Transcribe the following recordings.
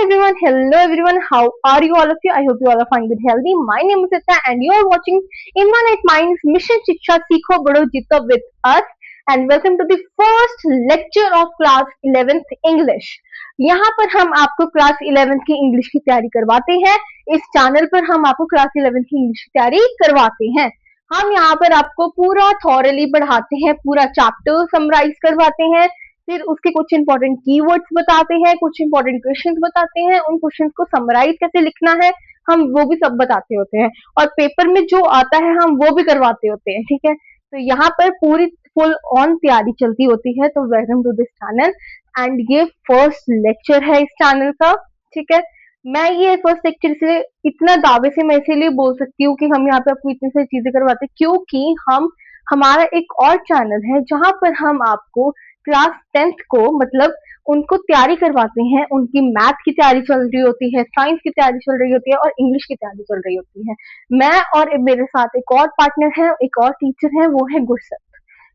Hello everyone. How are you all of you? I hope you all are fine, good, healthy. My name is Sita, and you are watching Inman at Minds Mission Shiksha Sikho Bado Jito with us. And welcome to the first lecture of class 11th English. यहाँ पर हम आपको class 11th की English की तैयारी करवाते हैं. इस चैनल पर हम आपको क्लास 11th की इंग्लिश की तैयारी करवाते हैं. हम यहाँ पर आपको पूरा थॉरली पढ़ाते हैं, पूरा चैप्टर समराइज करवाते हैं, फिर उसके कुछ इंपॉर्टेंट कीवर्ड्स बताते हैं, कुछ इंपॉर्टेंट क्वेश्चंस बताते हैं, उन क्वेश्चंस को समराइज कैसे लिखना है हम वो भी सब बताते होते हैं, और पेपर में जो आता है हम वो भी करवाते होते हैं. ठीक है, तो यहाँ पर पूरी फुल ऑन तैयारी चलती होती है. तो welcome to this channel, and ये फर्स्ट लेक्चर है इस चैनल का. ठीक है, मैं ये फर्स्ट लेक्चर से इतना दावे से मैं इसीलिए बोल सकती हूँ कि हम यहाँ पे आपको इतनी सारी चीजें करवाते हैं, क्योंकि हमारा एक और चैनल है जहां पर हम आपको क्लास 10th को मतलब उनको तैयारी करवाते हैं. उनकी मैथ की तैयारी चल रही होती है, साइंस की तैयारी चल रही होती है और इंग्लिश की तैयारी चल रही होती है. मैं और मेरे साथ एक और पार्टनर है, एक और टीचर है, वो है गुरसत.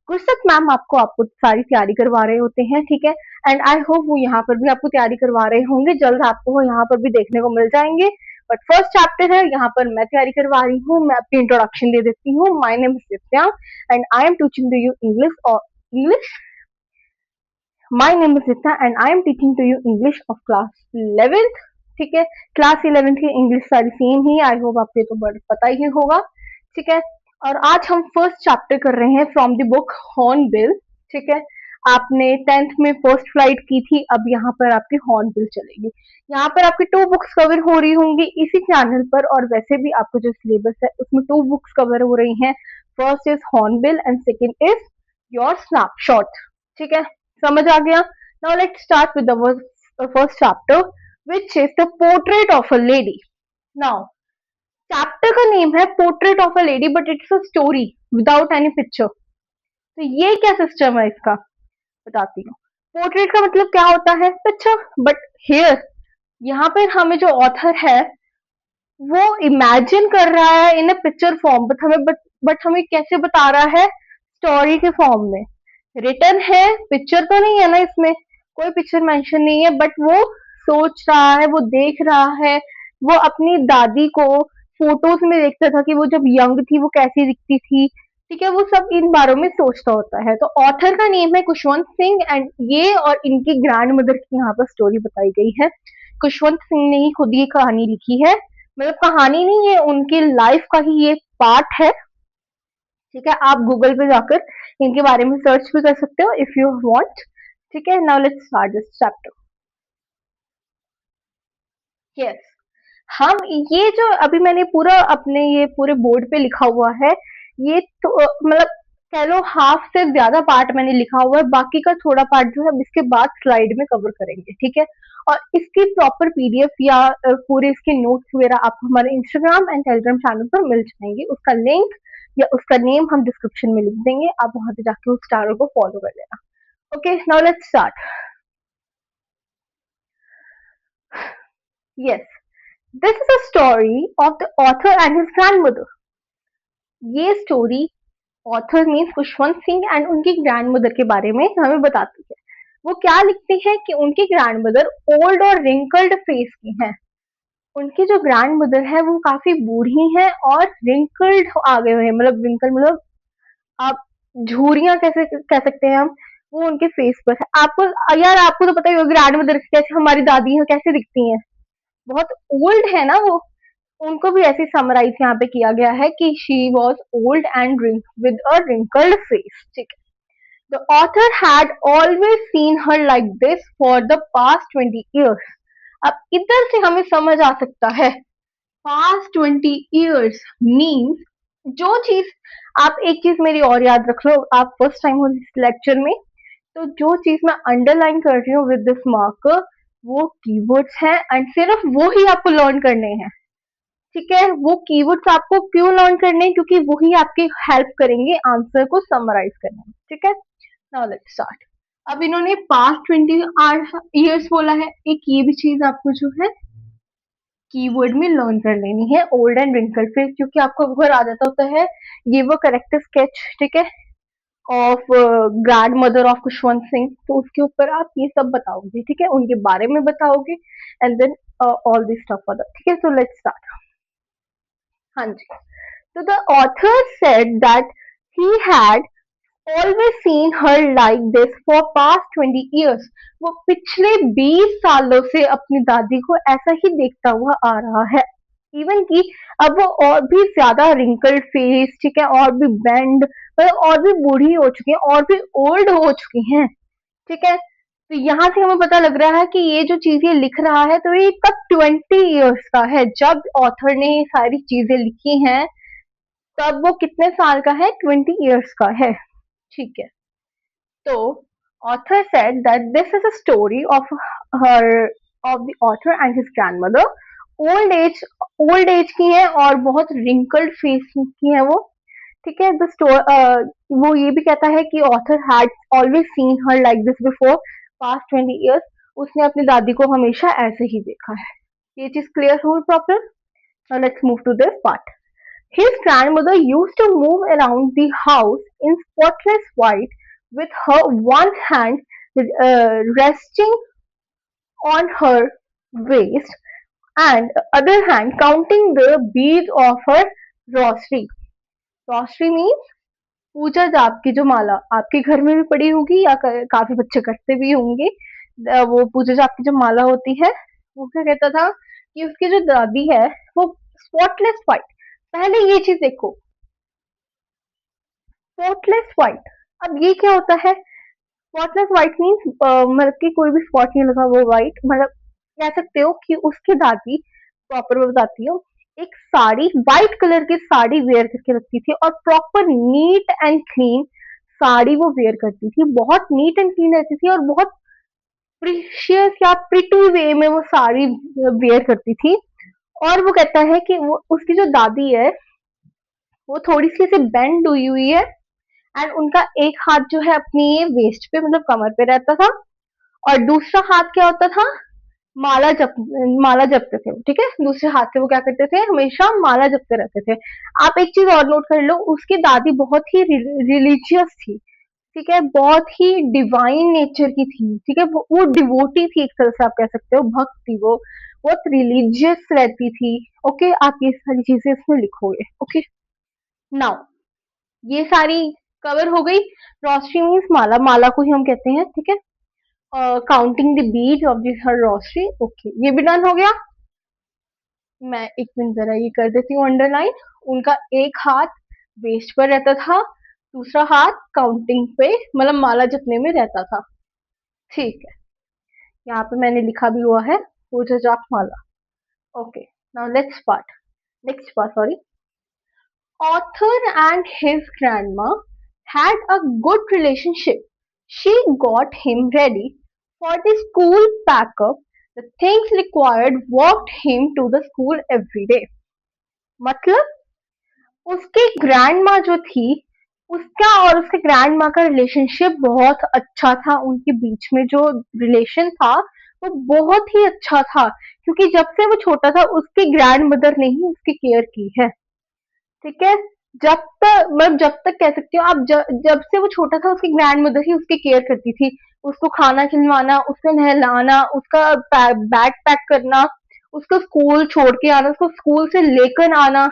गुरसत मैम आपको सारी तैयारी करवा रहे होते हैं. ठीक है, एंड आई होप वो यहाँ पर भी आपको तैयारी करवा रहे होंगे. जल्द आपको वो यहाँ पर भी देखने को मिल जाएंगे. बट फर्स्ट चैप्टर है, यहाँ पर मैं तैयारी करवा रही हूँ. मैं अपनी इंट्रोडक्शन दे देती हूँ. My name is Divya and I am teaching to you English. My name is Rita and I am teaching to you English of class 11th. ठीक है, क्लास 11th की इंग्लिश सारी सेम ही. आई होप आपको तो पता ही होगा. ठीक है, और आज हम फर्स्ट चैप्टर कर रहे हैं फ्रॉम द बुक हॉर्नबिल. ठीक है, आपने 10th में फर्स्ट फ्लाइट की थी, अब यहाँ पर आपकी हॉर्नबिल चलेगी. यहाँ पर आपकी 2 बुक्स कवर हो रही होंगी इसी चैनल पर, और वैसे भी आपको जो सिलेबस है उसमें 2 बुक्स कवर हो रही हैं. First is hornbill and second is your snapshot. ठीक है, समझ आ गया. Now let's start with the first chapter which is the portrait of a lady. Now chapter का नेम है portrait of a lady, but it's a story without any picture. तो ये क्या सिस्टम है इसका बताती हूँ. पोर्ट्रेट का मतलब क्या होता है, पिक्चर. बट हियर यहाँ पर हमें जो ऑथर है वो इमेजिन कर रहा है इन अ पिक्चर फॉर्म, बट हमें कैसे बता रहा है, स्टोरी के फॉर्म में. रिटर्न है, पिक्चर तो नहीं है ना, इसमें कोई पिक्चर मेंशन नहीं है, बट वो सोच रहा है, वो देख रहा है, वो अपनी दादी को फोटोज में देखता था कि वो जब यंग थी वो कैसी दिखती थी. ठीक है, वो सब इन बारों में सोचता होता है. तो ऑथर का नेम है खुशवंत सिंह, एंड ये और इनकी ग्रैंड मदर की यहाँ पर स्टोरी बताई गई है. खुशवंत सिंह ने ही खुद ये कहानी लिखी है, मतलब कहानी नहीं है, उनकी लाइफ का ही ये पार्ट है. ठीक है, आप गूगल पे जाकर इनके बारे में सर्च भी कर सकते हो इफ यू वांट. ठीक है, now let's start this chapter. Yes, हम ये जो अभी मैंने पूरा अपने ये पूरे बोर्ड पे लिखा हुआ है, ये तो मतलब कह लो हाफ से ज्यादा पार्ट मैंने लिखा हुआ है. बाकी का थोड़ा पार्ट जो है हम इसके बाद स्लाइड में कवर करेंगे. ठीक है, और इसकी प्रॉपर पीडीएफ या पूरे इसके नोट्स वगैरह आपको हमारे इंस्टाग्राम एंड टेलीग्राम चैनल पर मिल जाएंगे. उसका लिंक या उसका नेम हम डिस्क्रिप्शन में लिख देंगे, आप वहां से जाके उस चैनल को फॉलो कर लेना. Okay, now let's start. Yes, this is a story of the author and his grandmother. ये story author means Khushwant Singh and उनकी ग्रैंडमदर के बारे में हमें बताती है. वो क्या लिखते हैं कि उनकी ग्रैंडमदर ओल्ड और रिंकल्ड फेस की हैं. उनकी जो ग्रैंडमदर है वो काफी बूढ़ी है और रिंकल्ड आ गए हुए हैं. मतलब रिंकल मतलब आप झुर्रियां कैसे कह सकते हैं हम, वो उनके फेस पर है. आपको यार आपको तो पता ही होगा ग्रैंडमदर कैसे हमारी दादी है कैसे दिखती हैं, बहुत ओल्ड है ना वो. उनको भी ऐसे समराइज यहाँ पे किया गया है कि she was old and with a wrinkled face. ठीक है, the author had always seen her like this for the past 20 years. अब इधर से हमें समझ आ सकता है, पास्ट 20 years मीन्स जो चीज, आप एक चीज मेरी और याद रख लो, आप फर्स्ट टाइम हो इस लेक्चर में, तो जो चीज मैं अंडरलाइन कर रही हूँ विद दिस मार्कर वो कीवर्ड्स हैं, एंड सिर्फ वो ही आपको लर्न करने हैं. ठीक है, वो कीवर्ड्स आपको क्यों लर्न करने हैं, क्योंकि वही आपकी हेल्प करेंगे आंसर को समराइज करने में. ठीक है, नाउ लेट्स स्टार्ट. अब इन्होंने पास्ट 20 years बोला है, एक ये भी चीज आपको जो है कीवर्ड में लर्न कर लेनी है, ओल्ड एंड रिंकल फेस, क्योंकि आपको अगर आ जाता होता है ये वो करेक्ट स्केच. ठीक है, of grand mother of Khushwant Singh, तो उसके ऊपर आप ये सब बताओगे, ठीक है, उनके बारे में बताओगे, and then all this stuff for that, ठीक है। So let's start. हाँ जी। तो the author said that he had always seen her like this for past 20 years। वो पिछले 20 सालों से अपनी दादी को ऐसा ही देखता हुआ आ रहा है। इवन कि अब वो और भी ज्यादा रिंकल्ड फेस, ठीक है, और भी बेंड, मतलब और भी बूढ़ी हो चुकी है, और भी ओल्ड हो चुकी हैं, ठीक है। तो यहाँ से हमें पता लग रहा है कि ये जो चीज ये लिख रहा है तो ये कब 20 ईयर्स का है, जब ऑथर ने ये सारी चीजें लिखी हैं तब वो कितने साल का है, 20 ईयर्स का है, ठीक है। तो author said that this is a story her of the author and his grandmother। Old age old age की है और बहुत रिंकल्ड फेस की है वो, ठीक है। वो ये भी कहता है कि author had always seen her like this before past 20 years. उसने अपनी दादी को हमेशा ऐसे ही देखा है। ये चीज क्लियर हुई proper. Now let's move to this part. His grandmother used to move around the house in spotless white, with her one hand resting on her waist and other hand counting the beads of her rosary। Rosary means पूजा जाप की जो माला आपके घर में भी पड़ी होगी या काफी बच्चे करते भी होंगे। वो पूजा जाप की जो माला होती है, वो क्या कहता था कि उसकी जो दादी है वो स्पॉटलेस व्हाइट। पहले ये चीज देखो, स्पॉटलेस व्हाइट। अब ये क्या होता है? स्पॉटलेस व्हाइट मीन्स मतलब कि कोई भी स्पॉट नहीं लगा, वो व्हाइट, मतलब कह सकते हो कि उसकी दादी, प्रॉपर मैं बताती हूँ, एक साड़ी, व्हाइट कलर की साड़ी वेयर करके रखती थी और proper NEET and clean sari वो वेयर करती थी। बहुत नीट एंड क्लीन रहती थी और बहुत प्रीशियस या प्रिटी वे में वो साड़ी वेयर करती थी। और वो कहता है कि वो उसकी जो दादी है वो थोड़ी सी ऐसे बेंड हुई हुई है, एंड उनका एक हाथ जो है अपनी ये वेस्ट पे, मतलब कमर पे रहता था, और दूसरा हाथ क्या होता था, माला जप माला जपते थे, ठीक है। दूसरे हाथ से वो क्या करते थे, हमेशा माला जपते रहते थे। आप एक चीज और नोट कर लो, उसकी दादी बहुत ही रिलीजियस थी, ठीक है, बहुत ही डिवाइन नेचर की थी, ठीक है। वो डिवोटी थी, एक तरह से आप कह सकते हो, भक्त थी वो, बहुत रिलीजियस रहती थी। ओके, आप ये सारी चीजें इसमें लिखोगे। ओके, नाउ ये सारी कवर हो गई। रोस्ट्री मीन्स माला, माला को ही हम कहते हैं, ठीक है। Counting the bees of this her रोस्ट्री, okay, ये भी डन हो गया। मैं एक मिनट जरा ये कर देती हूँ अंडरलाइन। उनका एक हाथ वेस्ट पर रहता था, दूसरा हाथ काउंटिंग पे, मतलब माला जपने में रहता था, ठीक है। यहाँ पे मैंने लिखा भी हुआ है पूजा जाप माला। Okay, now next part, sorry. Arthur and his grandma had a good relationship. She got him ready for the school pack-up, the things required, walked him to the school every day। मतलब उसकी grand माँ जो थी, उसका और उसके grand माँ का रिलेशनशिप बहुत अच्छा था। उनके बीच में जो रिलेशन था वो बहुत ही अच्छा था, क्योंकि जब से वो छोटा था उसकी ग्रैंड मदर ने ही उसकी केयर की है, ठीक है। जब तक, मतलब जब तक कह सकती हो आप, जब से वो छोटा था उसकी ग्रैंड मदर ही उसकी केयर करती थी। उसको खाना खिलवाना, उसको नहलाना, उसका बैग पैक करना, उसको स्कूल छोड़ के आना, उसको स्कूल से लेकर आना,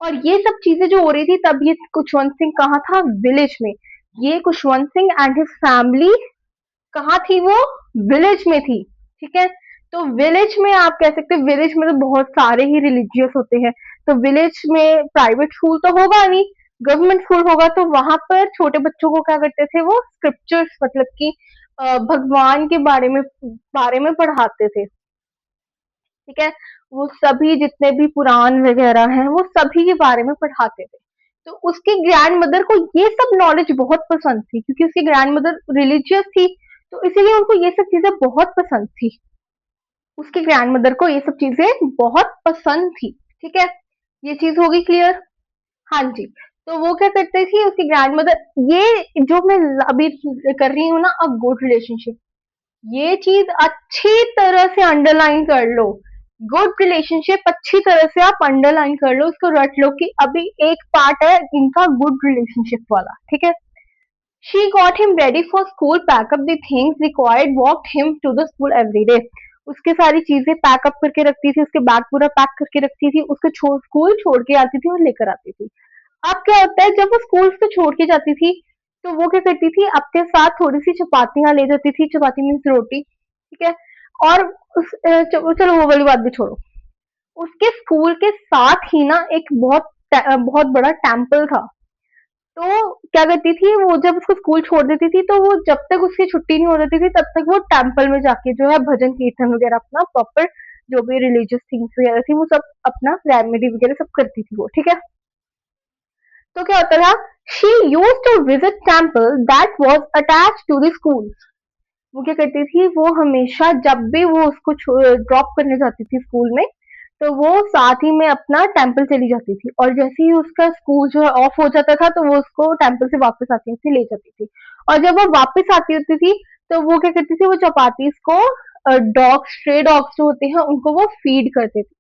और ये सब चीजें जो हो रही थी तब ये खुशवंत सिंह कहाँ था, विलेज में। ये Khushwant Singh and his family कहाँ थी, वो विलेज में थी, ठीक है। तो विलेज में आप कह सकते हैं, विलेज में तो बहुत सारे ही रिलीजियस होते हैं, तो विलेज में प्राइवेट स्कूल तो होगा नहीं, गवर्नमेंट स्कूल होगा, तो वहां पर छोटे बच्चों को क्या करते थे, वो स्क्रिप्चर्स, मतलब कि भगवान के बारे में पढ़ाते थे, ठीक है। वो सभी जितने भी पुराण वगैरह हैं वो सभी के बारे में पढ़ाते थे। तो उसकी ग्रैंड मदर को ये सब नॉलेज बहुत पसंद थी, क्योंकि उसकी ग्रैंड मदर रिलीजियस थी, तो इसीलिए उनको ये सब चीजें बहुत पसंद थी। उसकी ग्रैंड मदर को ये सब चीजें बहुत पसंद थी, ठीक है। ये चीज होगी क्लियर। हाँ जी। तो वो क्या करते थी, उसकी ग्रैंड मदर, ये जो मैं अभी कर रही हूँ ना, अ गुड रिलेशनशिप, ये चीज अच्छी तरह से अंडरलाइन कर लो। गुड रिलेशनशिप अच्छी तरह से आप अंडरलाइन कर लो, उसको रट लो कि अभी एक पार्ट है इनका गुड रिलेशनशिप वाला, ठीक है। She got him ready for school, pack up the things required, walked him to the school every day. उसके सारी चीजें पैकअप करके रखती थी, उसके बैग पूरा पैक करके रखती थी, उसको स्कूल छोड़ के आती थी और लेकर आती थी। अब क्या होता है, जब वो स्कूल से छोड़ के जाती थी तो वो क्या करती थी, अपने साथ थोड़ी सी चपातियां ले जाती थी। चपाती मीन्स रोटी, ठीक है। और चलो वो वाली बात भी छोड़ो। उसके स्कूल के साथ ही ना एक बहुत बड़ा टेम्पल था। तो क्या करती थी वो, जब उसको स्कूल छोड़ देती थी तो वो जब तक उसकी छुट्टी नहीं हो जाती थी तब तक वो टेम्पल में जाके जो है भजन कीर्तन वगैरह अपना प्रॉपर जो भी रिलीजियस थिंग्स वगैरह थी वो सब अपना रेमेडी वगैरह सब करती थी वो, ठीक है। तो क्या होता था, she use to visit temple that was attach to the school. वो क्या करती थी, वो हमेशा जब भी वो उसको ड्रॉप करने जाती थी स्कूल में तो वो साथ ही में अपना टेम्पल चली जाती थी, और जैसे ही उसका स्कूल जो है ऑफ हो जाता था तो वो उसको टेम्पल से वापस आती थी, ले जाती थी। और जब वो वापस आती होती थी तो वो क्या करती थी, वो चपातीस को डॉग्स, स्ट्रे डॉग्स जो होते हैं उनको वो फीड करते थे।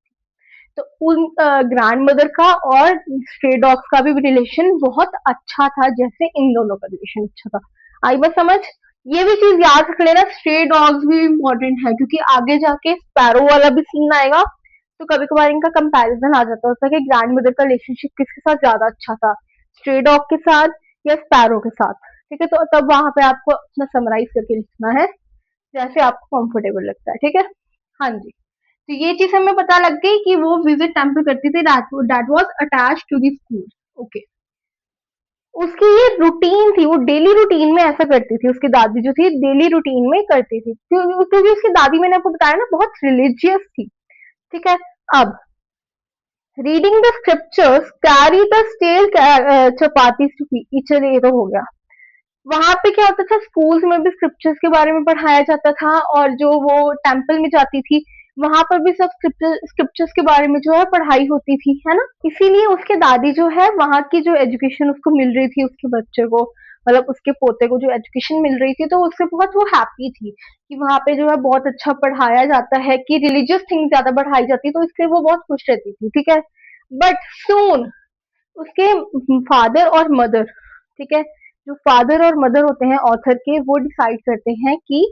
तो उन ग्रैंड मदर का और स्ट्रे डॉग्स का भी रिलेशन बहुत अच्छा था, जैसे इन दोनों का रिलेशन अच्छा था। आई बात समझ। ये भी चीज याद रख लेना, स्ट्रे डॉग्स भी इम्पोर्टेंट है क्योंकि आगे जाके स्पैरो वाला भी सीन आएगा तो कभी कभार इनका कंपैरिजन आ जाता होता है कि ग्रैंड मदर का रिलेशनशिप किसके साथ ज्यादा अच्छा था, स्ट्रे डॉग के साथ या स्पैरो के साथ। ठीक है, तो तब वहां पे आपको अपना समराइज करके लिखना है जैसे आपको कंफर्टेबल लगता है, ठीक है। हाँ जी। तो ये चीज हमें पता लग गई कि वो विजिट टेम्पल करती थी, that was attach to the school. Okay. उसकी ये रूटीन थी, वो डेली रूटीन में ऐसा करती थी, उसकी दादी जो थी डेली रूटीन में करती थी क्योंकि उसकी दादी, मैंने आपको बताया ना, बहुत रिलीजियस थी। ठीक है। अब reading the scriptures carry the stale chapati to teacher, ये तो हो गया। वहां पे क्या होता था, स्कूल्स में भी स्क्रिप्चर्स के बारे में पढ़ाया जाता था, और जो वो टेम्पल में जाती थी वहां पर भी सब स्क्रिप्चर्स के बारे में जो है पढ़ाई होती थी, है ना। इसीलिए उसके दादी जो है वहां की जो एजुकेशन उसको मिल रही थी, उसके बच्चे को, मतलब उसके पोते को जो एजुकेशन मिल रही थी तो उससे बहुत वो हैप्पी थी कि वहां पे जो है बहुत अच्छा पढ़ाया जाता है, कि रिलीजियस थिंग ज्यादा पढ़ाई जाती है, तो इसलिए वो बहुत खुश रहती थी, ठीक है। बट सून उसके फादर और मदर, ठीक है, जो फादर और मदर होते हैं ऑथर के, वो डिसाइड करते हैं कि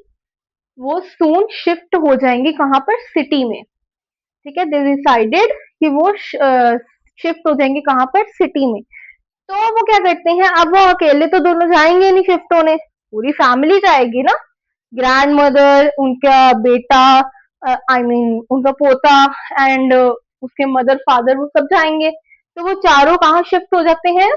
वो सून शिफ्ट हो जाएंगे कहाँ पर, सिटी में। ठीक है, दे डिसाइडेड कि वो शिफ्ट हो जाएंगे कहाँ पर, सिटी में। तो वो क्या करते हैं, अब वो अकेले तो दोनों जाएंगे नहीं शिफ्ट होने, पूरी फैमिली जाएगी ना। ग्रैंड मदर, उनका बेटा, आई मीन उनका पोता, एंड उसके मदर फादर, वो सब जाएंगे। तो वो चारों कहाँ शिफ्ट हो जाते हैं,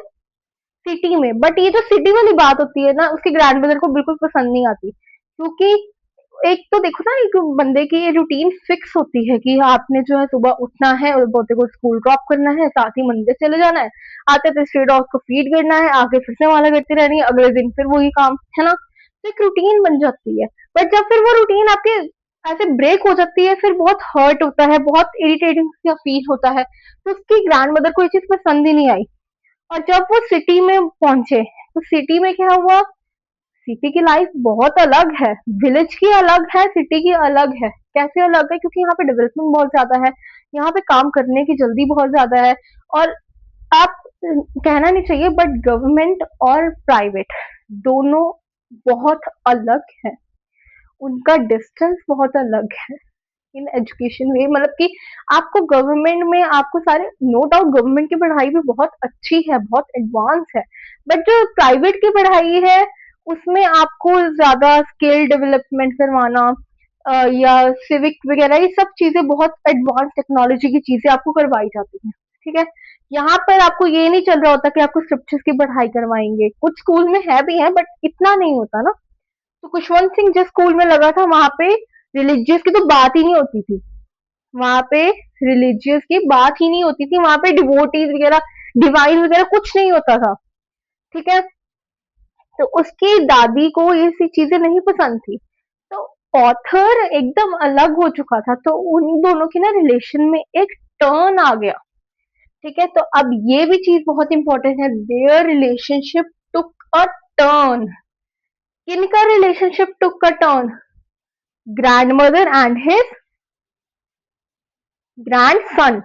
सिटी में। बट ये जो सिटी वाली बात होती है ना, उसकी ग्रैंड मदर को बिल्कुल पसंद नहीं आती, क्योंकि एक तो देखो ना, एक बंदे की ये रूटीन फिक्स होती है कि आपने जो है सुबह उठना है और पोते को स्कूल ड्रॉप करना है, साथ ही मंदिर चले जाना है, आते थे स्ट्रे डॉग को फीड करना है, आगे फिर से वाला करती रहनी है, अगले दिन फिर वही काम, है ना। तो एक रूटीन बन जाती है। बट जब फिर वो रूटीन आपके ऐसे ब्रेक हो जाती है, फिर बहुत हर्ट होता है, बहुत इरिटेटिंग सा फील होता है। तो उसकी ग्रैंड मदर को ये चीज पसंद ही नहीं आई। और जब वो सिटी में पहुंचे तो सिटी में क्या हुआ, सिटी की लाइफ बहुत अलग है, विलेज की अलग है, सिटी की अलग है। कैसे अलग है, क्योंकि यहाँ पे डेवलपमेंट बहुत ज्यादा है, यहाँ पे काम करने की जल्दी बहुत ज्यादा है। और आप कहना नहीं चाहिए बट गवर्नमेंट और प्राइवेट दोनों बहुत अलग है, उनका डिस्टेंस बहुत अलग है इन एजुकेशन वे, मतलब कि आपको गवर्नमेंट में आपको सारे, नो डाउट गवर्नमेंट की पढ़ाई भी बहुत अच्छी है, बहुत एडवांस है। बट जो प्राइवेट की पढ़ाई है उसमें आपको ज्यादा स्किल डेवलपमेंट करवाना, या सिविक वगैरह, ये सब चीजें बहुत एडवांस टेक्नोलॉजी की चीजें आपको करवाई जाती हैं, ठीक है। यहाँ पर आपको ये नहीं चल रहा होता कि आपको स्क्रिप्चर्स की पढ़ाई करवाएंगे, कुछ स्कूल में है भी है बट इतना नहीं होता ना। तो खुशवंत सिंह जिस स्कूल में लगा था वहां पे रिलीजियस की तो बात ही नहीं होती थी, वहां पे रिलीजियस की बात ही नहीं होती थी, वहां पे डिवोटीज वगैरह, डिवाइन वगैरह कुछ नहीं होता था, ठीक है। तो उसकी दादी को ये सी चीजें नहीं पसंद थी, तो ऑथर एकदम अलग हो चुका था, तो उन दोनों की ना रिलेशन में एक टर्न आ गया, ठीक है। तो अब ये भी चीज बहुत इंपॉर्टेंट है, their relationship took a turn. किनका relationship took a turn, grandmother and his grandson.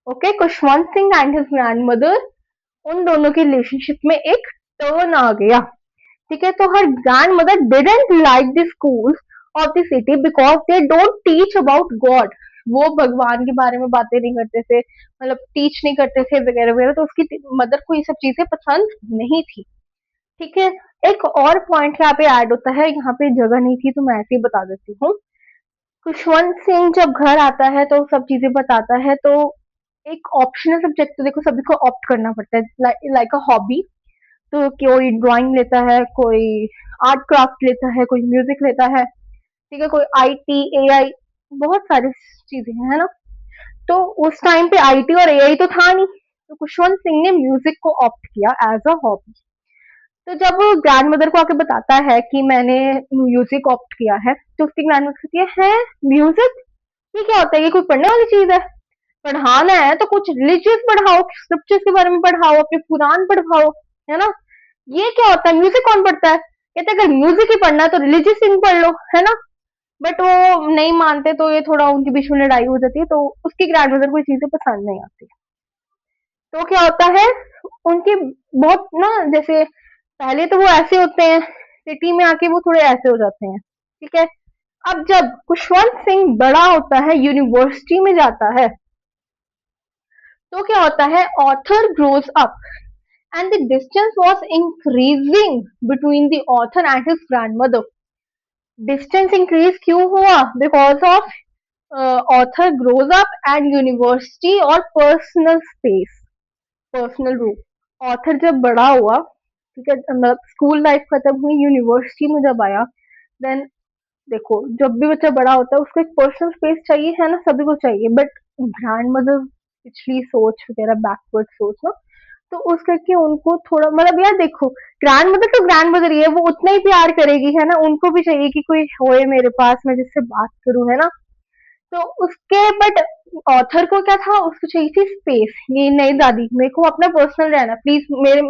Okay, Khushwant Singh and his grandmother, उन दोनों के रिलेशनशिप में एक टर्न आ गया। ठीक है, तो her grandmother didn't like the school of the city because they don't teach about God. वो भगवान के बारे में बातें नहीं करते थे, मतलब टीच नहीं करते थे वगैरह वगैरह, तो उसकी मदर को ये सब चीजें पसंद नहीं थी। ठीक है, एक और पॉइंट यहाँ पे ऐड होता है, यहाँ पे जगह नहीं थी तो मैं ऐसे ही बता देती हूँ। खुशवंत सिंह जब घर आता है तो सब चीजें बताता है, तो एक ऑप्शनल सब्जेक्ट तो देखो सभी को ऑप्ट करना पड़ता है, लाइक अ हॉबी। तो कोई ड्राइंग लेता है, कोई आर्ट क्राफ्ट लेता है, कोई म्यूजिक लेता है, ठीक है, कोई आईटी एआई, बहुत सारी चीजें हैं, है ना। तो उस टाइम पे आईटी और एआई तो था नहीं, तो खुशवंत सिंह ने म्यूजिक को ऑप्ट किया एज अ हॉबी। तो जब वो ग्रैंड मदर को आके बताता है कि मैंने म्यूजिक ऑप्ट किया है, तो उसकी ग्रैंड मदर कहती है म्यूजिक, ये क्या होता है, ये कोई पढ़ने वाली चीज है? पढ़ाना है तो कुछ रिलीजियस पढ़ाओ, स्क्रिप्चर्स के बारे में पढ़ाओ, अपने पुराण पढ़ाओ, है ना। ये क्या होता है, म्यूजिक कौन पढ़ता है? कहते हैं, अगर म्यूजिक ही पढ़ना है तो रिलीजियस थिंग पढ़ लो, है ना। बट वो नहीं मानते, तो ये थोड़ा उनके बीच में लड़ाई हो जाती है, तो उसकी ग्रैंड मदर को ये चीजें पसंद नहीं आती। तो क्या होता है, उनके बहुत ना, जैसे पहले तो वो ऐसे होते हैं, सिटी में आके वो थोड़े ऐसे हो जाते हैं, ठीक है। अब जब खुशवंत सिंह बड़ा होता है, यूनिवर्सिटी में जाता है, तो क्या होता है, author grows up and the distance was increasing between the author and his grandmother. Distance increase क्यों हुआ? Because of author grows up and university और personal space, personal room. Author जब बड़ा हुआ, ठीक है, मतलब स्कूल लाइफ खत्म हुई, यूनिवर्सिटी में जब आया, देन देखो जब भी बच्चा बड़ा होता है उसको एक पर्सनल स्पेस चाहिए, है ना, सभी को चाहिए। बट ग्रैंड मदर पिछली सोच वगैरह, बैकवर्ड सोच ना, तो उस करके उनको थोड़ा, मतलब यार देखो, ग्रैंड मदर तो ग्रैंड मदर ही है, वो उतना ही प्यार करेगी, है ना, उनको भी चाहिए कि कोई होए मेरे पास, मैं जिससे बात करूं, है ना। तो उसके बट ऑथर को क्या था, उसको चाहिए थी स्पेस, ये नहीं दादी मेरे को अपना पर्सनल रहना प्लीज, मेरे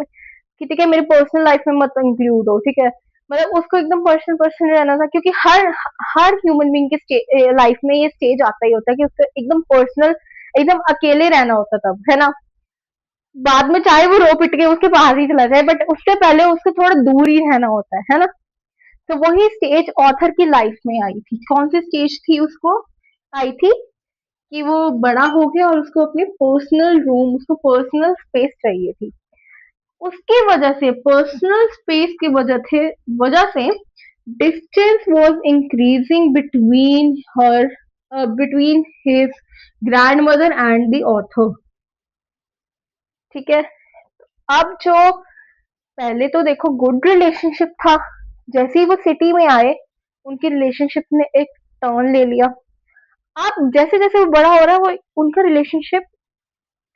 कि ठीक है मेरी पर्सनल लाइफ में मत इंक्लूड हो, ठीक है। मतलब उसको एकदम पर्सनल पर्सनल रहना था, क्योंकि हर हर ह्यूमन बीइंग के लाइफ में ये स्टेज आता ही होता है कि उसको एकदम पर्सनल, एकदम अकेले रहना होता तब, है ना। बाद में चाहे वो रो पिट के उसके पास ही चला जाए, बट उससे पहले उसको थोड़ा दूर ही रहना होता है ना। तो वही स्टेज ऑथर की लाइफ में आई थी। कौन सी स्टेज थी उसको आई थी, कि वो बड़ा हो गया और उसको अपनी पर्सनल रूम, उसको पर्सनल स्पेस चाहिए थी। उसकी वजह से, पर्सनल स्पेस की वजह से distance was increasing between her, between his grand mother and the author. ठीक है, अब जो पहले तो देखो गुड रिलेशनशिप था, जैसे ही वो सिटी में आए उनकी रिलेशनशिप ने एक टर्न ले लिया। अब जैसे जैसे वो बड़ा हो रहा है, वो उनका रिलेशनशिप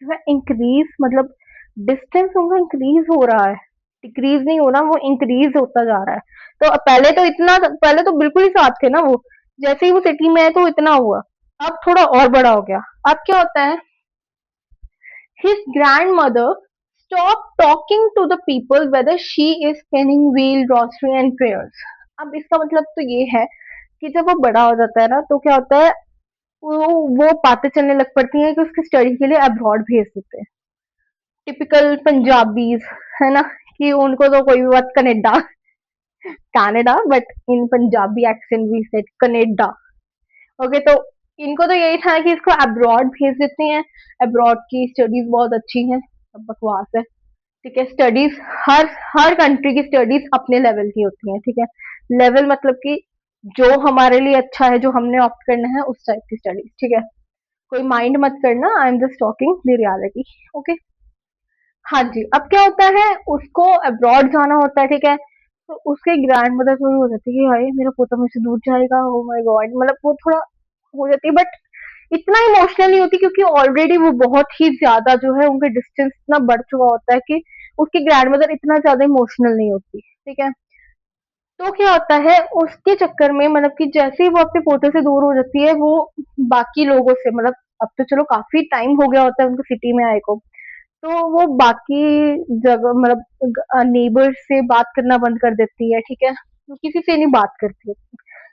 जो है इंक्रीज, मतलब डिस्टेंस उनका इंक्रीज हो रहा है, डिक्रीज नहीं हो रहा, वो इंक्रीज होता जा रहा है। तो पहले तो इतना, पहले तो बिल्कुल ही साथ थे ना वो, जैसे ही वो सिटी में है तो इतना हुआ, अब थोड़ा और बड़ा हो गया। अब क्या होता है, his grandmother stopped talking to the people whether she is spinning wheel, grocery and prayers। अब इसका मतलब तो ये है कि जब वो बड़ा हो जाता है ना, तो क्या होता है, वो बातें चलने लग पड़ती हैं कि उसकी स्टडी के लिए अब्रॉड भेज देते हैं। टिपिकल पंजाबीज, है ना, कि उनको तो कोई भी बात Canada, Canada, but in Punjabi accent we said Canada. Okay, तो इनको तो यही था कि इसको अब्रॉड भेज देते हैं, अब्रॉड की स्टडीज बहुत अच्छी हैं, सब बकवास है। ठीक है, स्टडीज हर हर कंट्री की स्टडीज अपने लेवल की होती हैं, ठीक है। लेवल मतलब कि जो हमारे लिए अच्छा है, जो हमने ऑप्ट करना है उस टाइप की स्टडीज, ठीक है। कोई माइंड मत करना, I am just talking the reality. Okay, हाँ जी। अब क्या होता है, उसको अब्रॉड जाना होता है, ठीक है। तो उसके ग्रैंड मदर थोड़ी हो जाती है कि हाय मेरा पोता मुझसे दूर जाएगा, ओ माय गॉड, मतलब वो थोड़ा हो जाती है, बट इतना इमोशनल नहीं होती, क्योंकि ऑलरेडी वो बहुत ही ज्यादा जो है, उनका डिस्टेंस इतना बढ़ चुका होता है कि उसकी ग्रैंड मदर इतना ज्यादा इमोशनल नहीं होती, ठीक है। तो क्या होता है, उसके चक्कर में, मतलब कि जैसे ही वो अपने पोते से दूर हो जाती है, वो बाकी लोगों से, मतलब अब तो चलो काफी टाइम हो गया होता है उनको सिटी में आए को, तो वो बाकी जगह, मतलब नेबर्स से बात करना बंद कर देती है, ठीक है। वो किसी से नहीं बात करती है,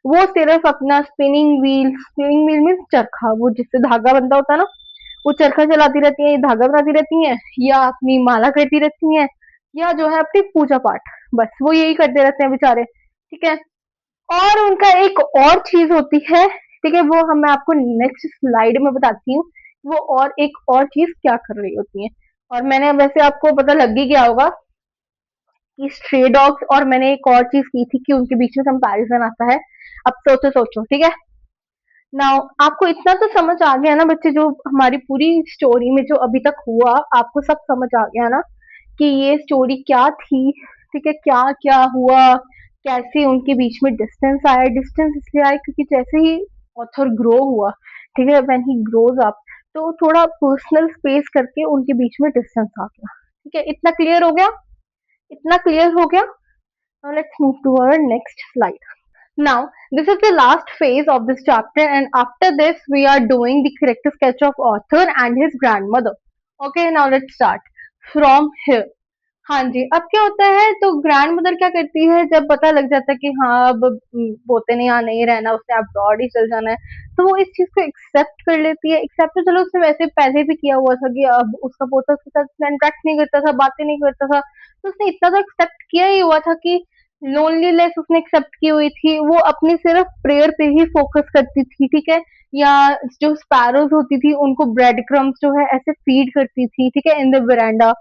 वो सिर्फ अपना स्पिनिंग व्हील मीन्स चरखा, वो जिससे धागा बनता होता है ना, वो चरखा चलाती रहती है, धागा बनाती रहती है, या अपनी माला करती रहती है, या जो है अपनी पूजा पाठ, बस वो यही करते रहते हैं बेचारे, ठीक है। और उनका एक और चीज होती है, ठीक है, वो हम मैं आपको नेक्स्ट स्लाइड में बताती हूँ, वो और एक और चीज क्या कर रही होती है। और मैंने वैसे आपको पता लग ही गया होगा कि स्ट्रे डॉग्स, और मैंने एक और चीज की थी कि उनके बीच में कंपैरिजन आता है। अब सोचो सोचो, ठीक है। नाउ आपको इतना तो समझ आ गया ना बच्चे, जो हमारी पूरी स्टोरी में जो अभी तक हुआ, आपको सब समझ आ गया ना कि ये स्टोरी क्या थी, ठीक है, क्या क्या हुआ, कैसे उनके बीच में डिस्टेंस आया। डिस्टेंस इसलिए आया क्योंकि जैसे ही ऑथर ग्रो हुआ, ठीक है, व्हेन ही ग्रोज अप, तो थोड़ा पर्सनल स्पेस करके उनके बीच में डिस्टेंस आ गया, ठीक है। इतना क्लियर हो गया, इतना क्लियर हो गया। Now let's move to our next slide. Now, this is the last phase of this chapter, and after this, we are doing the character sketch of author and his grandmother. Okay, now let's start from here. हाँ जी, अब क्या होता है, तो grand mother क्या करती है, जब पता लग जाता है कि हाँ अब पोते ने यहाँ नहीं रहना, उसने अब्रॉड ही चल जाना है, तो वो इस चीज को एक्सेप्ट कर लेती है। एक्सेप्ट तो चलो उसने वैसे पहले भी किया हुआ था कि अब उसका पोता उसके साथ इंटरेक्ट नहीं करता था, बातें नहीं करता था, तो उसने इतना तो एक्सेप्ट किया ही हुआ था कि लोनलीनेस उसने एक्सेप्ट की हुई थी। वो अपनी सिर्फ प्रेयर पे ही फोकस करती थी, ठीक है। या जो स्पैरोज होती थी उनको ब्रेड क्रम्स जो है ऐसे फीड करती थी, ठीक है, इन द वेरांडा।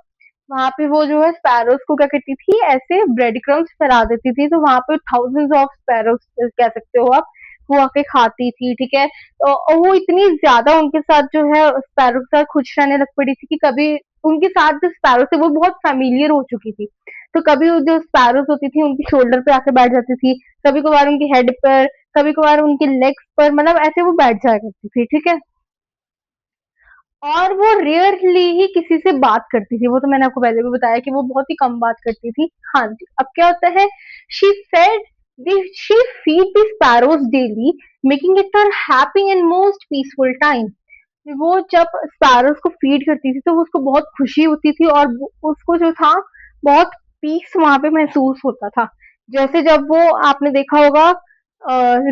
वहां पे वो जो है स्पैरोज को क्या करती थी, ऐसे ब्रेड क्रम्स फैला देती थी, तो वहां पे थाउजेंड्स ऑफ स्पैरोज कह सकते हो आप, वो आके खाती थी, ठीक है। तो और वो इतनी ज्यादा उनके साथ जो है स्पैरो के साथ खुश रहने लग पड़ी थी कि कभी उनके साथ जो स्पैरो थे वो बहुत फेमिलियर हो चुकी थी। तो कभी वो जो स्पैरोज होती थी उनकी शोल्डर पे आके बैठ जाती थी, कभी कभार उनकी हेड पर, कभी कभार उनके लेग्स पर, मतलब ऐसे वो बैठ जाया करती थी, ठीक है। और वो रेयरली ही किसी से बात करती थी, वो तो मैंने आपको पहले भी बताया कि वो बहुत ही कम बात करती थी। हाँ जी, अब क्या होता है, she fed she feed the sparrows daily, making it her happy and most peaceful time. वो जब स्पैरोज को फीड करती थी तो वो उसको बहुत खुशी होती थी, और उसको जो था बहुत पीस वहां पे महसूस होता था। जैसे जब वो आपने देखा होगा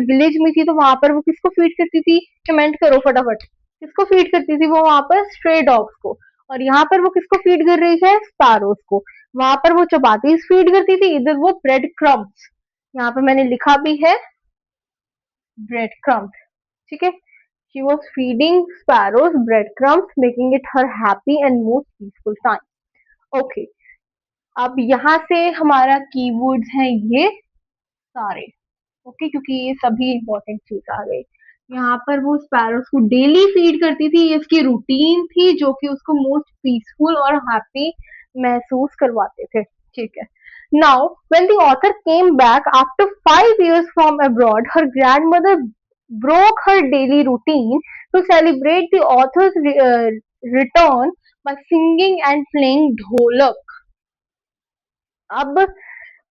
विलेज में थी, तो वहां पर वो किसको फीड करती थी, कमेंट करो फटाफट, किसको फीड करती थी वो वहां पर, स्ट्रे डॉग्स को। और यहाँ पर वो किसको फीड कर रही है, स्पैरोज को। वहां पर वो चपाती फीड करती थी, इधर वो ब्रेड क्रम्स, यहाँ पे मैंने लिखा भी है ब्रेड क्रम्स, ठीक है। She was feeding sparrows breadcrumbs, making it her happy and most peaceful time. Okay, अब यहाँ से हमारा कीवर्ड्स हैं ये सारे, ओके, क्योंकि ये सभी इंपॉर्टेंट चीज आ गई। यहाँ पर वो स्पैरोस को डेली फीड करती थी, ये उसकी रूटीन थी जो कि उसको मोस्ट पीसफुल और हैप्पी महसूस करवाते थे, ठीक है। Now, when the author came back after 5 years from abroad, her grandmother broke her daily routine to celebrate the author's return by singing and playing ढोलक। अब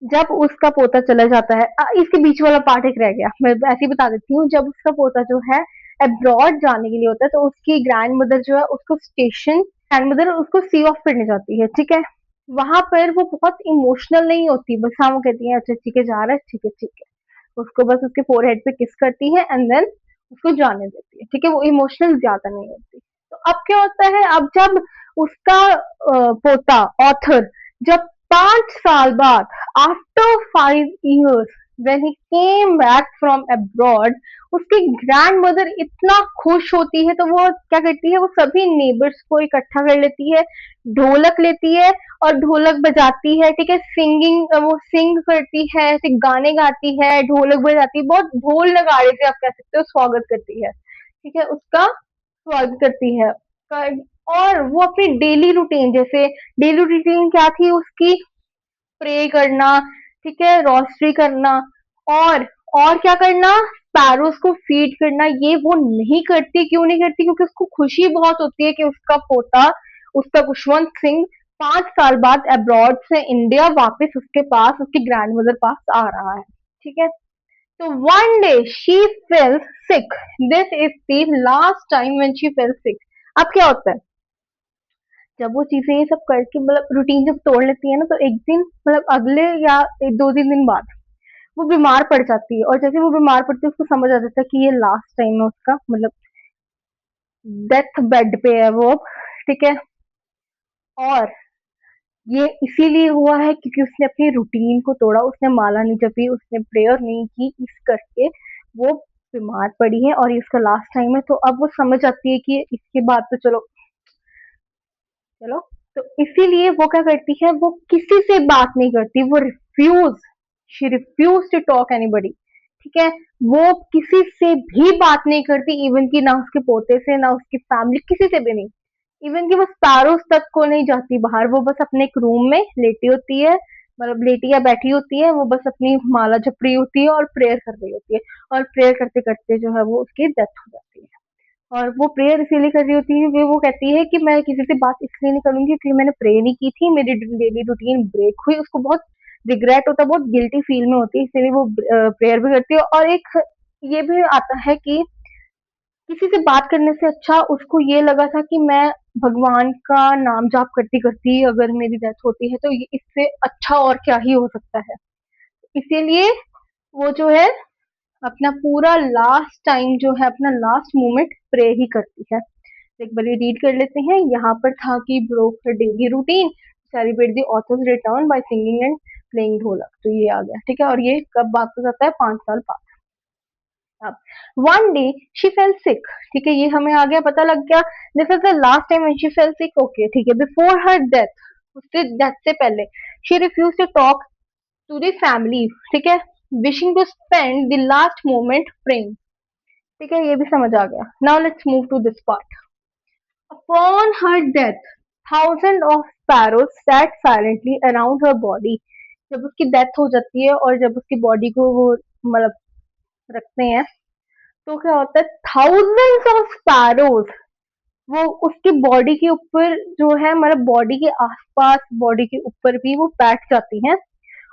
जब उसका पोता चला जाता है, इसके बीच वाला पार्ट एक रह गया, मैं ऐसे ही बता देती हूँ। जब उसका पोता जो है अब्रॉड जाने के लिए होता है, तो उसकी ग्रैंड मदर जो है उसको स्टेशन, ग्रैंड मदर उसको सी ऑफ करने जाती है, ठीक है। वहां पर वो बहुत इमोशनल नहीं होती, बस हाँ वो कहती है अच्छा ठीक है जा रहा है, ठीक है ठीक है, उसको बस उसके फोरहेड पे किस करती है एंड देन उसको जाने देती है, ठीक है। वो इमोशनल ज्यादा नहीं होती। तो अब क्या होता है, अब जब उसका पोता ऑथर जब 5 साल बाद, after 5 years, when he came back from abroad, उसकी ग्रैंड मदर इतना खुश होती है, तो वो क्या करती है, वो सभी नेबर्स को इकट्ठा कर लेती है, ढोलक लेती है और ढोलक बजाती है, ठीक है। सिंगिंग, वो सिंग करती है, ऐसे गाने गाती है, ढोलक बजाती है, बहुत ढोल नगाड़े से आप कह सकते हो स्वागत करती है, ठीक है, उसका स्वागत करती है। और वो अपनी डेली रूटीन, जैसे डेली रूटीन क्या थी उसकी, प्रे करना, ठीक है, रोस्ट्री करना, और और क्या करना, स्पैरोज को फीड करना, ये वो नहीं करती। क्यों नहीं करती, क्योंकि उसको खुशी बहुत होती है कि उसका पोता, उसका खुशवंत सिंह 5 साल बाद अब्रॉड से इंडिया वापस उसके पास, उसकी ग्रैंड मदर पास आ रहा है, ठीक है। तो one day she fell sick, this is the last time when she fell सिक। अब क्या होता है, जब वो चीजें ये सब करके मतलब रूटीन जब तोड़ लेती है ना, तो एक दिन मतलब अगले या 2-3 दिन बाद वो बीमार पड़ जाती है, और जैसे वो बीमार पड़ती है उसको समझ आ जाता है कि ये लास्ट टाइम है उसका, मतलब डेथ बेड पे है वो अब, ठीक है। और ये इसीलिए हुआ है क्योंकि उसने अपनी रूटीन को तोड़ा, उसने माला नहीं जपी, उसने प्रेयर नहीं की, इस करके वो बीमार पड़ी है और ये उसका लास्ट टाइम है। तो अब वो समझ आती है कि इसके बाद तो चलो चलो तो इसीलिए वो क्या करती है, वो किसी से बात नहीं करती, वो refuse she refuse to talk anybody. ठीक है, वो किसी से भी बात नहीं करती, इवन कि ना उसके पोते से, ना उसकी फैमिली, किसी से भी नहीं। इवन कि वो स्पैरोस तक को नहीं जाती बाहर, वो बस अपने एक रूम में लेटी होती है, मतलब लेटी या बैठी होती है, वो बस अपनी माला जप रही होती है और प्रेयर कर रही होती है। और प्रेयर करते करते जो है वो उसकी डेथ हो जाती है। और वो प्रेयर इसीलिए कर रही होती है क्योंकि वो कहती है कि मैं किसी से बात इसलिए नहीं करूंगी क्योंकि मैंने प्रे नहीं की थी, मेरी डेली रूटीन ब्रेक हुई, उसको बहुत रिग्रेट होता है, बहुत गिल्टी फील में होती है, इसलिए वो प्रेयर भी करती है। और एक ये भी आता है कि किसी से बात करने से अच्छा उसको ये लगा था कि मैं भगवान का नाम जाप करती करती अगर मेरी डेथ होती है तो इससे अच्छा और क्या ही हो सकता है। इसीलिए वो जो है अपना पूरा लास्ट टाइम जो है, अपना लास्ट मोमेंट प्रे ही करती है। एक बार रीड कर लेते हैं। यहाँ पर था कि broke her daily routine, celebrate the author's return by singing and playing ढोलक। तो ये आ गया, ठीक है। और ये कब वापस आता है? 5 साल बाद। अब one day she fell sick, ठीक है, ये हमें आ गया, पता लग गया। This is the last time when she fell sick, okay, ठीक है। बिफोर हर डेथ, उसके डेथ से पहले, she refuse to talk to the family, ठीक है, wishing to spend the last moment praying. ठीक है, ये भी समझ आ गया। Now let's move to this part. Upon her death, thousands of sparrows sat silently around her body. जब उसकी डेथ हो जाती है और जब उसकी बॉडी को वो मतलब रखते हैं तो क्या होता है, थाउजेंड्स ऑफ स्पैरोज वो उसकी बॉडी के ऊपर जो है, मतलब बॉडी के आसपास, बॉडी के ऊपर भी वो बैठ जाती हैं।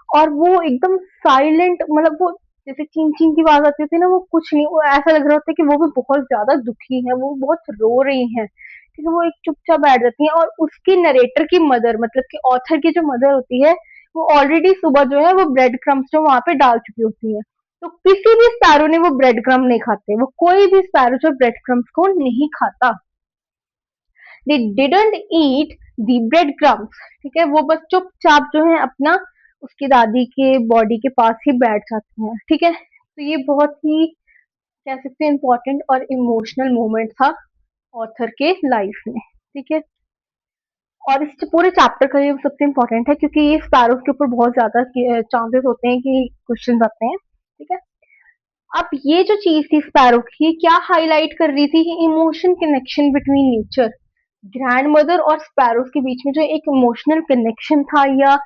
और वो एकदम साइलेंट, मतलब वो जैसे चीं चीं की आवाज आती थी ना, वो कुछ नहीं, वो ऐसा लग रहा होता है कि वो भी बहुत ज्यादा दुखी है, वो बहुत रो रही हैं, क्योंकि वो एक चुपचाप बैठ जाती हैं। और उसकी नरेटर की मदर, मतलब कि ऑथर की जो मदर होती है, वो ऑलरेडी सुबह जो है वो ब्रेड क्रम्स जो वहां पे डाल चुकी होती है। तो किसी भी स्पैरो ने वो ब्रेड क्रम नहीं खाते, वो कोई भी स्पैरो जो ब्रेड क्रम्स को नहीं खाता। They didn't eat the bread crumbs, ठीक है, वो बस चुपचाप जो है अपना उसकी दादी के बॉडी के पास ही बैठ जाते हैं, ठीक है। तो ये बहुत ही कह सकते हैं इम्पोर्टेंट और इमोशनल मोमेंट था ऑथर के लाइफ में, ठीक है। और इस पूरे चैप्टर का ये सबसे इम्पोर्टेंट है क्योंकि ये स्पैरोज के ऊपर बहुत ज्यादा चांसेस होते हैं कि क्वेश्चन आते हैं, ठीक है। अब ये जो चीज थी स्पैरो की, क्या हाईलाइट कर रही थी? Emotion connection between nature, grand mother और स्पैरोज के बीच में जो एक इमोशनल कनेक्शन था, या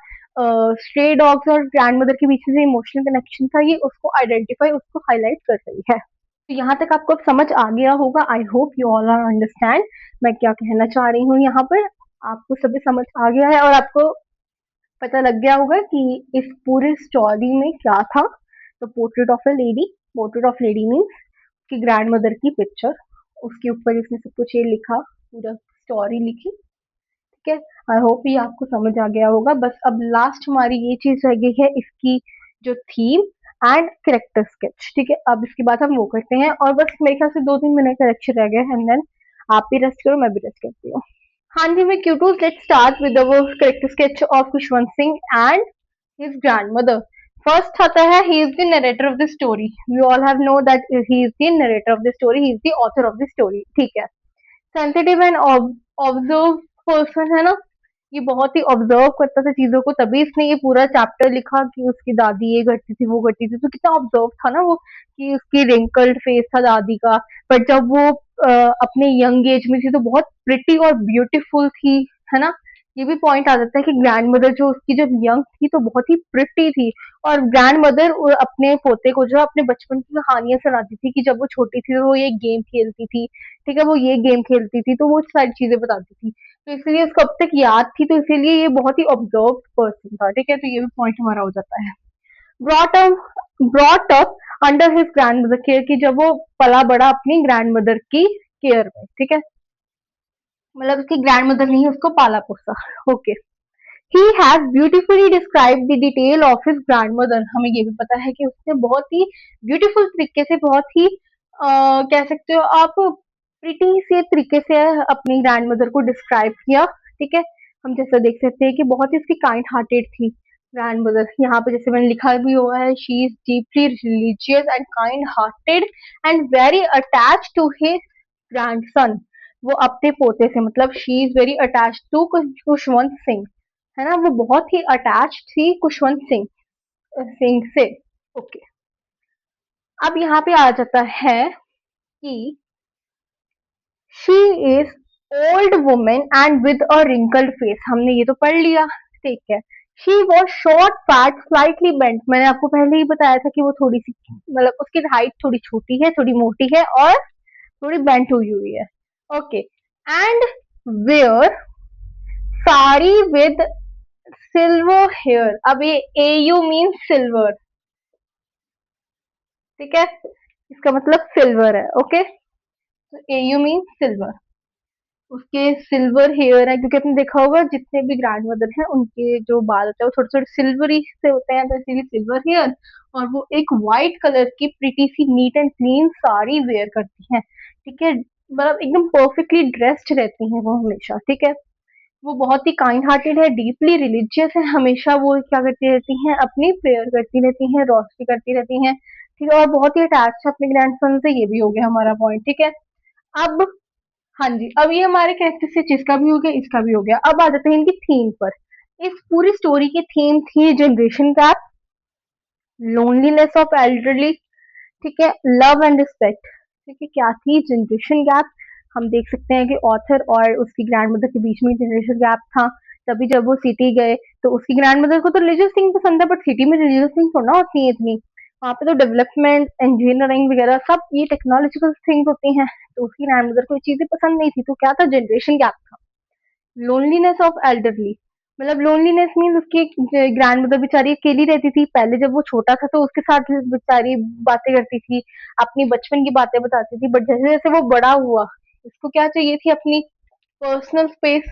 स्ट्रे डॉग्स और ग्रैंड मदर के बीच में जो इमोशनल कनेक्शन था, ये उसको आइडेंटिफाई, उसको हाईलाइट कर रही है। तो यहाँ तक आपको अब समझ आ गया होगा। I hope you all are understand मैं क्या कहना चाह रही हूँ यहाँ पर। आपको सभी समझ आ गया है और आपको पता लग गया होगा कि इस पूरे स्टोरी में क्या था। तो portrait of a lady, portrait of lady means कि ग्रैंड मदर की पिक्चर, उसके ऊपर इसने सब कुछ ये लिखा, पूरा स्टोरी लिखी, ठीक है। आई होप ये आपको समझ आ गया होगा। बस अब लास्ट हमारी ये चीज रह गई है, इसकी जो थीम एंड करेक्टर स्केच, ठीक है। अब इसके बाद हम वो करते हैं और बस मेरे ख्याल से 2-3 मिनट का लेक्चर रह गया है, एंड देन आप भी रेस्ट करो, मैं भी रेस्ट करती हूँ। हाँ जी, मैं क्यूटूज, let's start with the character sketch of Khushwant Singh and his grandmother. First आता है, he is the narrator of the story. We all have know that he is the narrator of the story. He is the author of the story. ठीक है। Sensitive and observe person है ना, ये बहुत ही observe करता था चीजों को, तभी इसने ये पूरा चैप्टर लिखा कि उसकी दादी ये करती थी, वो करती थी। तो कितना ऑब्जर्व था ना वो, कि उसकी रिंकल्ड फेस था दादी का, पर जब वो अपने यंग एज में थी तो बहुत प्रिटी और ब्यूटीफुल थी, है ना। ये भी पॉइंट आ जाता है कि ग्रैंड मदर जो उसकी जब यंग थी तो बहुत ही प्रिटी थी। और ग्रैंड मदर अपने पोते को जो अपने बचपन की कहानियां सुनाती थी कि जब वो छोटी थी तो वो ये गेम खेलती थी, ठीक है, वो ये गेम खेलती थी, तो वो सारी चीजें बताती थी। तो इसलिए उसको अब तक याद थी, तो इसीलिए ये बहुत ही ऑब्जर्व पर्सन था, ठीक है। तो ये भी पॉइंट हमारा हो जाता है। Brought up brought up under his grand mother care, की जब वो पला बड़ा अपनी ग्रैंड मदर की केयर में, ठीक है, मतलब उसकी ग्रैंड मदर ने ही उसको पाला पोसा, okay. He has beautifully describe the detail of his grand mother, हमें ये भी पता है कि उसने बहुत ही ब्यूटीफुल तरीके से, बहुत ही कह सकते हो आप प्रिटी से तरीके से अपनी ग्रैंड मदर को डिस्क्राइब किया, ठीक है। हम जैसा देख सकते हैं कि बहुत ही उसकी काइंड हार्टेड थी ग्रैंड मदर। यहाँ पे जैसे मैंने लिखा भी हुआ है, she is deeply religious and kind hearted and very attach to his grandson. वो अपने पोते से, मतलब she is very attach to Khushwant Singh, है ना, वो बहुत ही अटैच थी खुशवंत सिंह सिंह से। ओके, अब यहाँ पे आ जाता है कि she is old women and with a wrinkled face, हमने ये तो पढ़ लिया, ठीक है। She was short fat slightly bent, मैंने आपको पहले ही बताया था कि वो थोड़ी सी, मतलब उसकी हाइट थोड़ी छोटी है, थोड़ी मोटी है और थोड़ी बेंट हुई हुई है। Okay, and wear sari with silver hair. अब ये ए यू मीन सिल्वर, ठीक है, इसका मतलब सिल्वर है। ओके, तो ए यू मीन सिल्वर, उसके सिल्वर हेयर है, क्योंकि आपने देखा होगा जितने भी ग्रैंड मदर हैं उनके जो बाल होते हैं वो थोड़े थोड़े सिल्वरी से होते हैं, तो इसीलिए सिल्वर हेयर। और वो एक व्हाइट कलर की प्रिटी सी neat and clean sari wear करती हैं, ठीक है, मतलब एकदम परफेक्टली ड्रेस्ड रहती हैं वो हमेशा, ठीक है। वो बहुत ही काइंड हार्टेड है, डीपली रिलीजियस है, हमेशा वो क्या करती रहती हैं, अपनी प्रेयर करती रहती हैं, रोस्ट्री करती रहती हैं, ठीक है, और बहुत ही अटैच है अपने ग्रैंडसन से। ये भी हो गया हमारा पॉइंट, ठीक है। अब हाँ जी, अब ये हमारे कैरेक्टरिस्टिक्स, इसका भी हो गया, इसका भी हो गया। अब आ जाते हैं इनकी थीम पर। इस पूरी स्टोरी की थीम थी generation gap, loneliness of elderly, ठीक है, लव एंड रिस्पेक्ट, ठीक है। क्या थी जनरेशन गैप, हम देख सकते हैं कि ऑथर और उसकी ग्रैंड मदर के बीच में जनरेशन गैप था। तभी जब वो सिटी गए तो उसकी ग्रैंड मदर को तो रिलीजियस थिंग पसंद है, बट सिटी में रिलीजियस थिंग थोड़ा ना होती है इतनी, वहाँ पे तो डेवलपमेंट इंजीनियरिंग वगैरह सब ये टेक्नोलॉजिकल थिंग्स होती हैं, तो उसकी ग्रैंड मदर को ये चीजें पसंद नहीं थी। तो क्या था, जनरेशन गैप था। लोनलीनेस ऑफ एल्डरली, मतलब लोनलीनेस मीन उसकी ग्रैंड मदर बेचारी अकेली रहती थी। पहले जब वो छोटा था तो उसके साथ बेचारी बातें करती थी, अपनी बचपन की बातें बताती थी, बट जैसे जैसे वो बड़ा हुआ इसको क्या चाहिए थी, अपनी पर्सनल स्पेस।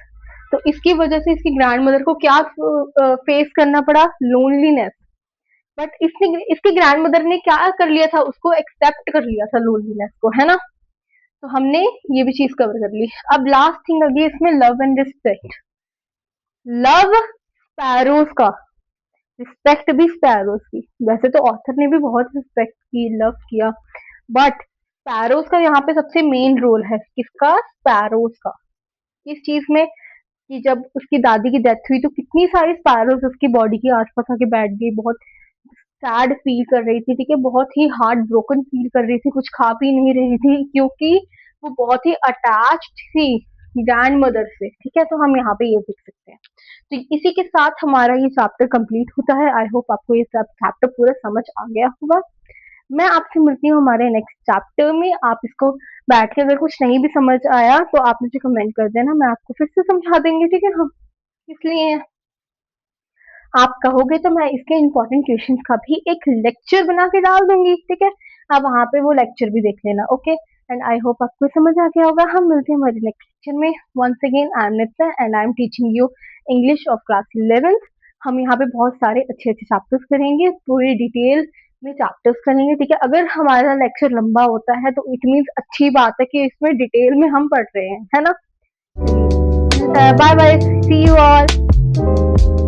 तो इसकी वजह से इसकी ग्रैंड मदर को क्या फेस करना पड़ा, लोनलीनेस। बट इसने इसकी ग्रैंड मदर ने क्या कर लिया था, उसको एक्सेप्ट कर लिया था लोनलीनेस को, है ना। तो हमने ये भी चीज कवर कर ली। अब लास्ट थिंग आ गई इसमें, love and respect. Love sparrows का, रिस्पेक्ट भी स्पैरोज की। वैसे तो ऑथर ने भी बहुत रिस्पेक्ट की, लव किया, बट स्पैरोज का यहाँ पे सबसे मेन रोल है। किसका, स्पैरोज का। इस चीज में कि जब उसकी दादी की डेथ हुई तो कितनी सारी स्पैरोज उसकी बॉडी के आसपास आके बैठ गई, बहुत सैड फील कर रही थी, ठीक है, बहुत ही हार्ट ब्रोकन फील कर रही थी, कुछ खा पी नहीं रही थी, क्योंकि वो बहुत ही अटैच्ड थी ग्रैंड मदर से, ठीक है। तो हम यहाँ पे ये देख सकते हैं। तो इसी के साथ हमारा ये चैप्टर कंप्लीट होता है। आई होप आपको ये सब चैप्टर पूरा समझ आ गया होगा। मैं आपसे मिलती हूँ हमारे नेक्स्ट चैप्टर में। आप इसको बैठ के अगर कुछ नहीं भी समझ आया तो आप मुझे कमेंट कर देना, मैं आपको फिर से समझा देंगे, ठीक है। हम इसलिए आप कहोगे तो मैं इसके इम्पोर्टेंट क्वेश्चंस का भी एक लेक्चर बना के डाल दूंगी, ठीक है। आप वहां पे वो लेक्चर भी देख लेना, ओके। एंड आई होप आपको समझ आ गया होगा। हम मिलते हैं हमारे नेक्स्ट लेक्चर में। Once again I am Nitya and I am teaching you English of class 11th। हम यहाँ पे बहुत सारे अच्छे अच्छे चैप्टर्स करेंगे, पूरी डिटेल में चैप्टर्स करेंगे, ठीक है। अगर हमारा लेक्चर लंबा होता है तो इट मीन्स अच्छी बात है कि इसमें डिटेल में हम पढ़ रहे हैं, है ना। Bye bye, see you all.